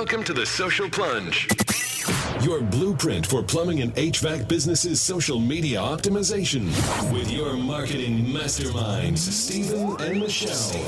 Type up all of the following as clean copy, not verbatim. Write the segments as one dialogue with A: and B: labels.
A: Welcome to the Social Plunge.
B: Your blueprint for plumbing and HVAC businesses' social media optimization. With your marketing masterminds, Stephen and Michelle.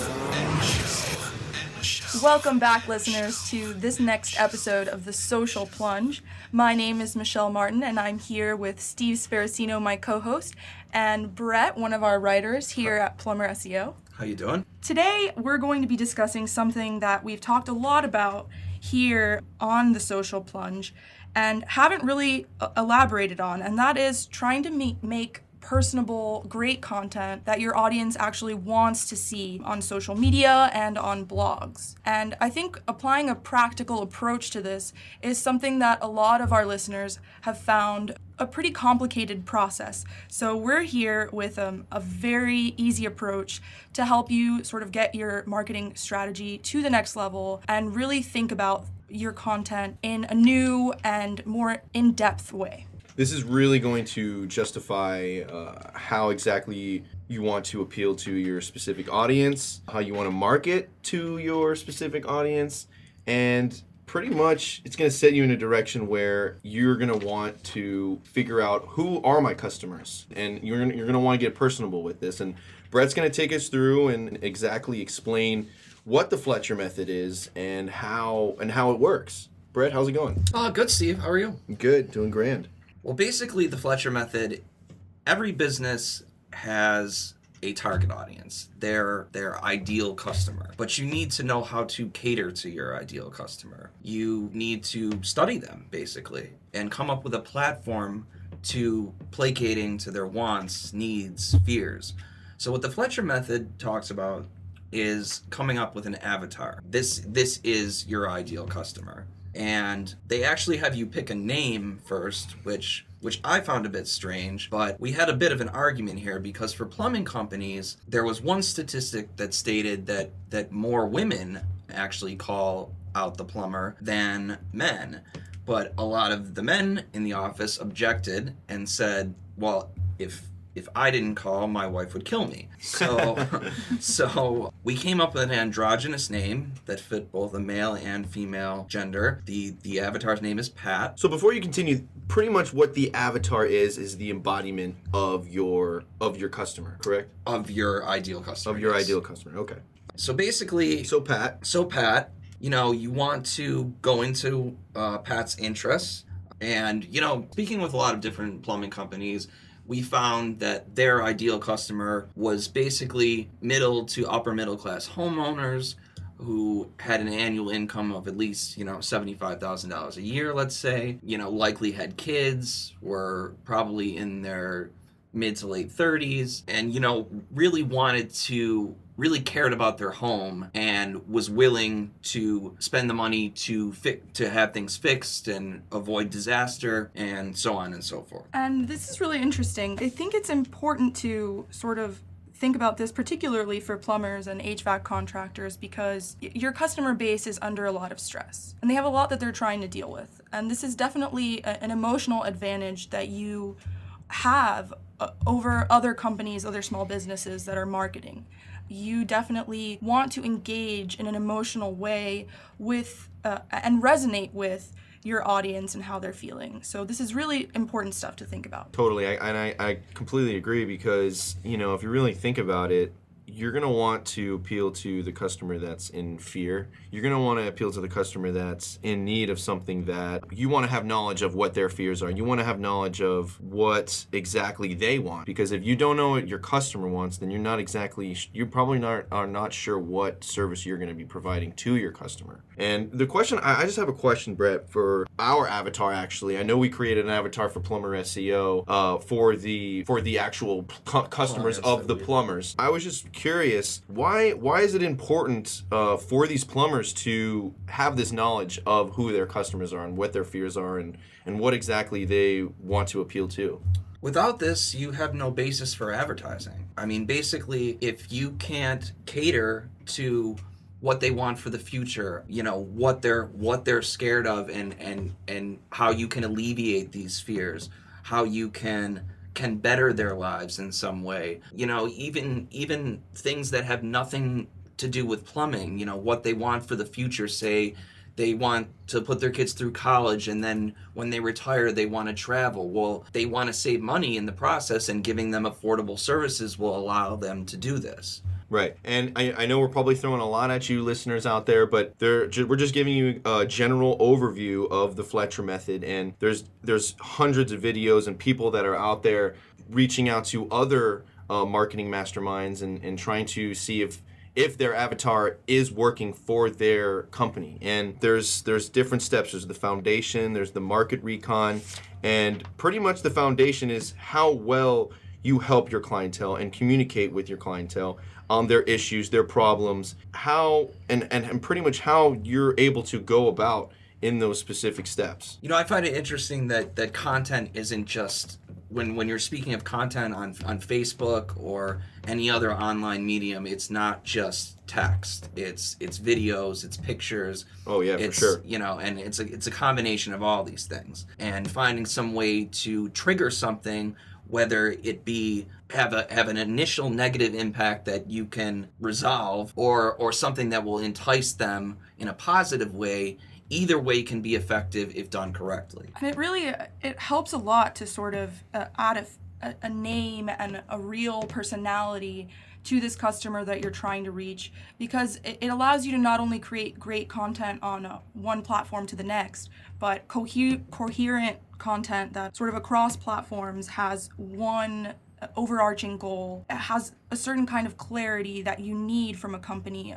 C: Welcome back, listeners, to this next episode of the Social Plunge. My name is Michelle Martin, and I'm here with Steve Sparacino, my co-host, and Brett, one of our writers here at Plumber SEO.
D: How you doing?
C: Today, we're going to be discussing something that we've talked a lot about here on the Social Plunge and haven't really elaborated on, and that is trying to make personable, great content that your audience actually wants to see on social media and on blogs. And I think applying a practical approach to this is something that a lot of our listeners have found a pretty complicated process. So we're here with a very easy approach to help you sort of get your marketing strategy to the next level and really think about your content in a new and more in-depth way.
E: This is really going to justify how exactly you want to appeal to your specific audience, how you want to market to your specific audience, and pretty much it's going to set you in a direction where you're going to want to figure out who are my customers, and you're going to want to get personable with this. And Brett's going to take us through and exactly explain what the Fletcher method is and how it works. Brett, how's it going?
D: Good, Steve. How are you?
E: Good, doing grand.
D: Well, basically, the Fletcher method, every business has a target audience, their ideal customer. But you need to know how to cater to your ideal customer. You need to study them, basically, and come up with a platform to placating to their wants, needs, fears. So what the Fletcher method talks about is coming up with an avatar. This is your ideal customer. And they actually have you pick a name first, which I found a bit strange, but we had a bit of an argument here because for plumbing companies, there was one statistic that stated that more women actually call out the plumber than men. But a lot of the men in the office objected and said, well, if I didn't call, my wife would kill me. So we came up with an androgynous name that fit both a male and female gender. The avatar's name is Pat.
E: So before you continue, pretty much what the avatar is the embodiment of your customer, correct?
D: Of your ideal customer.
E: Of your
D: yes.
E: ideal customer, okay.
D: So basically...
E: So Pat,
D: you want to go into Pat's interests. And, speaking with a lot of different plumbing companies, we found that their ideal customer was basically middle to upper middle class homeowners who had an annual income of at least, $75,000 a year, let's say, likely had kids, were probably in their mid to late 30s, and, really cared about their home and was willing to spend the money to have things fixed and avoid disaster and so on and so forth.
C: And this is really interesting. I think it's important to sort of think about this, particularly for plumbers and HVAC contractors, because your customer base is under a lot of stress and they have a lot that they're trying to deal with. And this is definitely an emotional advantage that you have over other companies, other small businesses that are marketing. You definitely want to engage in an emotional way with and resonate with your audience and how they're feeling. So this is really important stuff to think about.
E: totally. I completely agree because, if you really think about it, you're going to want to appeal to the customer that's in fear. You're going to want to appeal to the customer that's in need of something that you want to have knowledge of what their fears are. You want to have knowledge of what exactly they want. Because if you don't know what your customer wants, then you probably are not sure what service you're going to be providing to your customer. And the question, I just have a question, Brett, for our avatar, actually. I know we created an avatar for Plumber SEO for the actual customers of the plumbers. I was just curious, why is it important for these plumbers to have this knowledge of who their customers are and what their fears are and what exactly they want to appeal to?
D: Without this, you have no basis for advertising. I mean, basically, if you can't cater to what they want for the future, what they're scared of and how you can alleviate these fears, how you can better their lives in some way. Even things that have nothing to do with plumbing, what they want for the future, say they want to put their kids through college, and then when they retire they want to travel. Well, they want to save money in the process, and giving them affordable services will allow them to do this.
E: Right. And I know we're probably throwing a lot at you listeners out there, but we're just giving you a general overview of the Fletcher method. And there's hundreds of videos and people that are out there reaching out to other marketing masterminds and trying to see if their avatar is working for their company. And there's different steps. There's the foundation, there's the market recon, and pretty much the foundation is how well you help your clientele and communicate with your clientele on their issues, their problems, how and pretty much how you're able to go about in those specific steps.
D: I find it interesting that content isn't just, when you're speaking of content on Facebook or any other online medium, it's not just text. It's videos, it's pictures.
E: Oh yeah, for sure.
D: And it's a combination of all these things. And finding some way to trigger something, whether it be have an initial negative impact that you can resolve, or something that will entice them in a positive way. Either way can be effective if done correctly.
C: And it helps a lot to sort of add a name and a real personality to this customer that you're trying to reach, because it allows you to not only create great content on one platform to the next, but coherent content that sort of across platforms has one overarching goal. It has a certain kind of clarity that you need from a company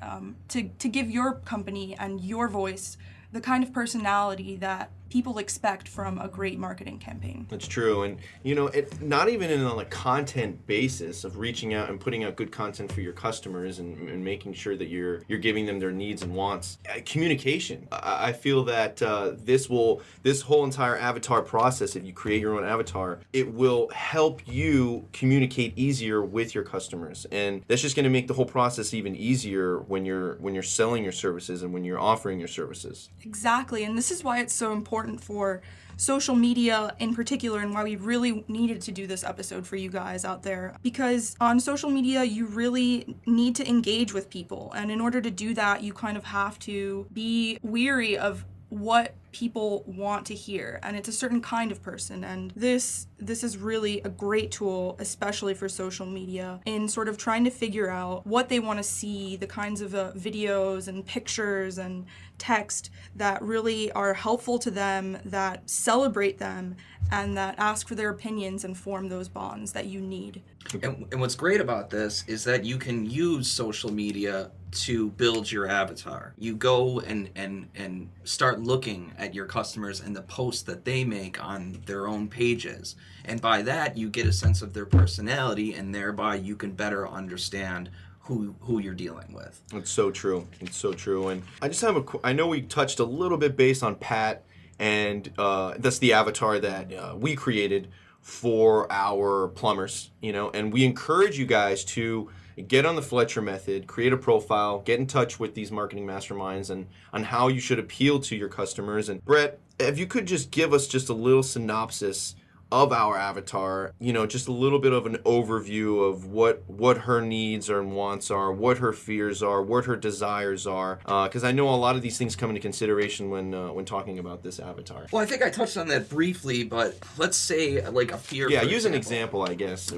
C: to give your company and your voice the kind of personality that people expect from a great marketing campaign.
E: That's true. And it not even on a content basis of reaching out and putting out good content for your customers and making sure that you're giving them their needs and wants. Communication. I feel that this whole entire avatar process, if you create your own avatar, it will help you communicate easier with your customers. And that's just going to make the whole process even easier when you're selling your services and when you're offering your services.
C: Exactly. And this is why it's so important for social media in particular, and why we really needed to do this episode for you guys out there, because on social media you really need to engage with people, and in order to do that you kind of have to be weary of what people want to hear, and it's a certain kind of person, and this is really a great tool, especially for social media, in sort of trying to figure out what they want to see, the kinds of videos and pictures and text that really are helpful to them, that celebrate them, and that ask for their opinions and form those bonds that you need.
D: And what's great about this is that you can use social media to build your avatar. You go and start looking at your customers and the posts that they make on their own pages. And by that, you get a sense of their personality, and thereby you can better understand who you're dealing with.
E: It's so true. It's so true. And I just have I know we touched a little bit based on Pat, and that's the avatar that we created for our plumbers, and we encourage you guys to get on the Fletcher method, create a profile, get in touch with these marketing masterminds and on how you should appeal to your customers. And Brett, if you could just give us just a little synopsis of our avatar, just a little bit of an overview of what her needs and wants are, what her fears are, what her desires are, because I know a lot of these things come into consideration when talking about this avatar.
D: Well, I think I touched on that briefly, but let's say like a fear.
E: Yeah, use an example, I guess.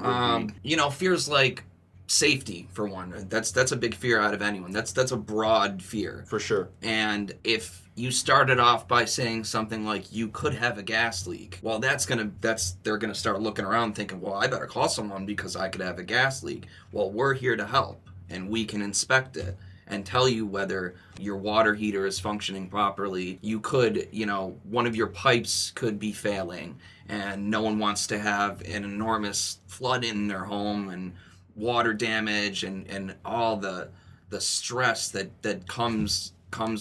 D: Fears like safety, for one. That's a big fear out of anyone. That's a broad fear.
E: For sure.
D: And if you started off by saying something like you could have a gas leak, well, they're gonna start looking around thinking, well, I better call someone because I could have a gas leak. Well, we're here to help, and we can inspect it and tell you whether your water heater is functioning properly. You could, one of your pipes could be failing, and no one wants to have an enormous flood in their home and water damage and all the stress that comes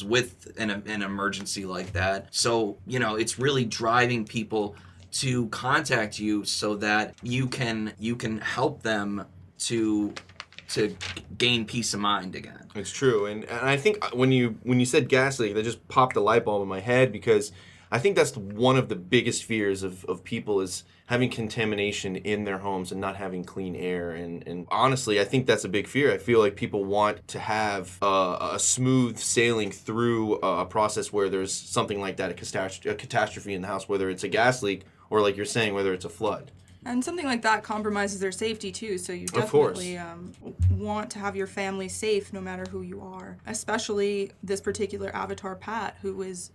D: with an emergency like that. So it's really driving people to contact you so that you can help them to gain peace of mind again.
E: It's true. And I think when you said gas leak, that just popped a light bulb in my head, because I think that's one of the biggest fears of people is having contamination in their homes and not having clean air. And honestly, I think that's a big fear. I feel like people want to have a smooth sailing through a process where there's something like that, a catastrophe in the house, whether it's a gas leak or, like you're saying, whether it's a flood.
C: And something like that compromises their safety too, so you
E: Of course.
C: definitely want to have your family safe no matter who you are. Especially this particular avatar, Pat, who is,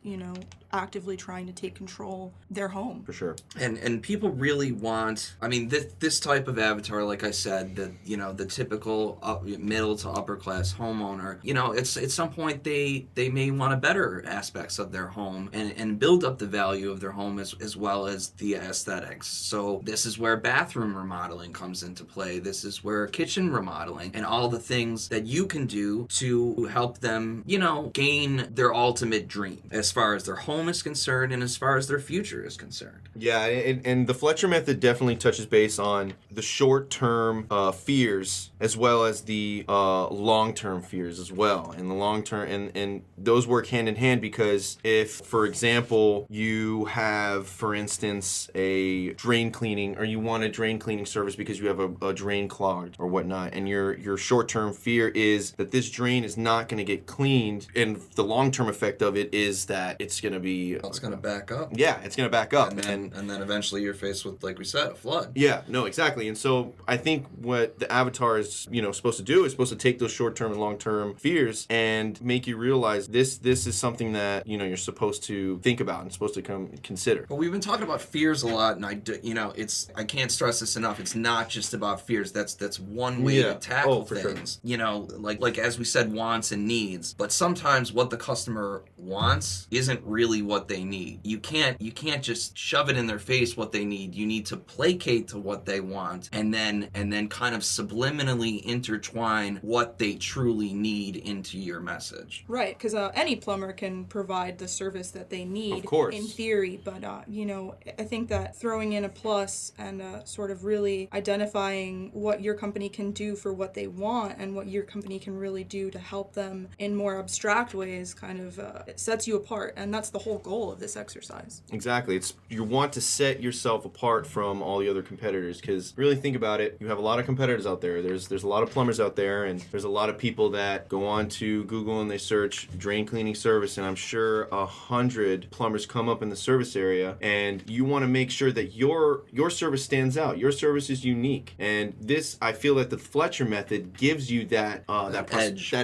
C: actively trying to take control their home.
E: For sure.
D: And people really want, I mean, this type of avatar, like I said, the typical middle to upper class homeowner, it's at some point they may want to better aspects of their home and build up the value of their home as well as the aesthetics. So this is where bathroom remodeling comes into play. This is where kitchen remodeling and all the things that you can do to help them, gain their ultimate dream as far as their home is concerned and as far as their future is concerned.
E: Yeah, and the Fletcher method definitely touches base on the short-term fears as well as the long-term fears as well. And the long-term, and those work hand in hand, because if, for example, you have, for instance, a drain cleaning, or you want a drain cleaning service because you have a drain clogged or whatnot, and your short-term fear is that this drain is not going to get cleaned, and the long-term effect of it is that it's going to be...
D: It's going to back up.
E: Yeah, it's going to back up.
D: And then eventually you're faced with, like we said, a flood.
E: Yeah, no, exactly. And so I think what the avatar is, supposed to do is supposed to take those short-term and long-term fears and make you realize this is something that, you're supposed to think about and supposed to consider.
D: But we've been talking about fears a lot, and I can't stress this enough. It's not just about fears. That's one way to tackle things. Sure. Like as we said, wants and needs. But sometimes what the customer wants isn't really what they need. You can't just shove it in their face what they need. You need to placate to what they want and then kind of subliminally intertwine what they truly need into your message.
C: Right, because any plumber can provide the service that they need,
E: of course,
C: in theory, but I think that throwing in a plus and sort of really identifying what your company can do for what they want and what your company can really do to help them in more abstract ways kind of it sets you apart, and that's the whole goal of this exercise.
E: Exactly. You want to set yourself apart from all the other competitors, because really think about it, you have a lot of competitors out there. There's a lot of plumbers out there, and there's a lot of people that go on to Google and they search drain cleaning service, and I'm sure 100 plumbers come up in the service area, and you want to make sure that your service stands out. Your service is unique, and this, I feel that the Fletcher method gives you that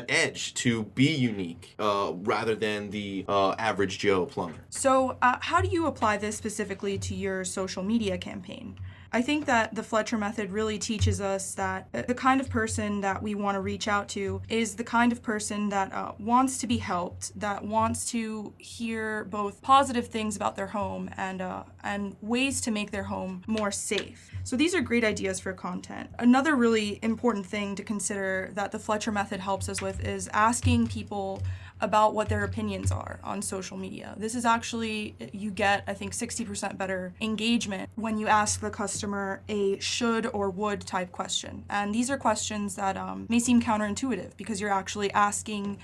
E: edge to be unique rather than the average Joe plumber.
C: So how do you apply this specifically to your social media campaign? I think that the Fletcher method really teaches us that the kind of person that we want to reach out to is the kind of person that wants to be helped, that wants to hear both positive things about their home and ways to make their home more safe. So these are great ideas for content. Another really important thing to consider that the Fletcher method helps us with is asking people about what their opinions are on social media. This is actually, you get, I think, 60% better engagement when you ask the customer a should or would type question. And these are questions that may seem counterintuitive because you're actually asking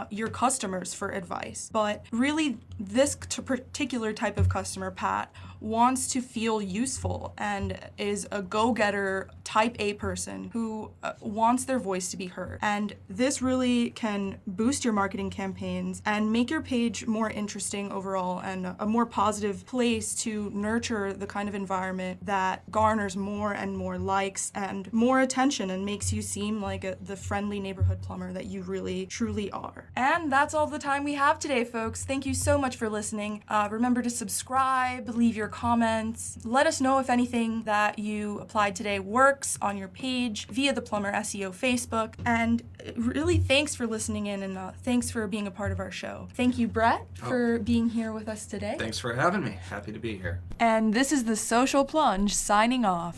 C: your customers for advice. But really, this particular type of customer, Pat, wants to feel useful and is a go-getter type A person who wants their voice to be heard. And this really can boost your marketing campaigns and make your page more interesting overall and a more positive place to nurture the kind of environment that garners more and more likes and more attention and makes you seem like the friendly neighborhood plumber that you really truly are. And that's all the time we have today, folks. Thank you so much for listening. Remember to subscribe, leave your comments, let us know if anything that you applied today works on your page via the Plumber SEO Facebook. And really, thanks for listening in and thanks for being a part of our show. Thank you, Brett, for being here with us today.
D: Thanks for having me. Happy to be here.
C: And this is the Social Plunge signing off.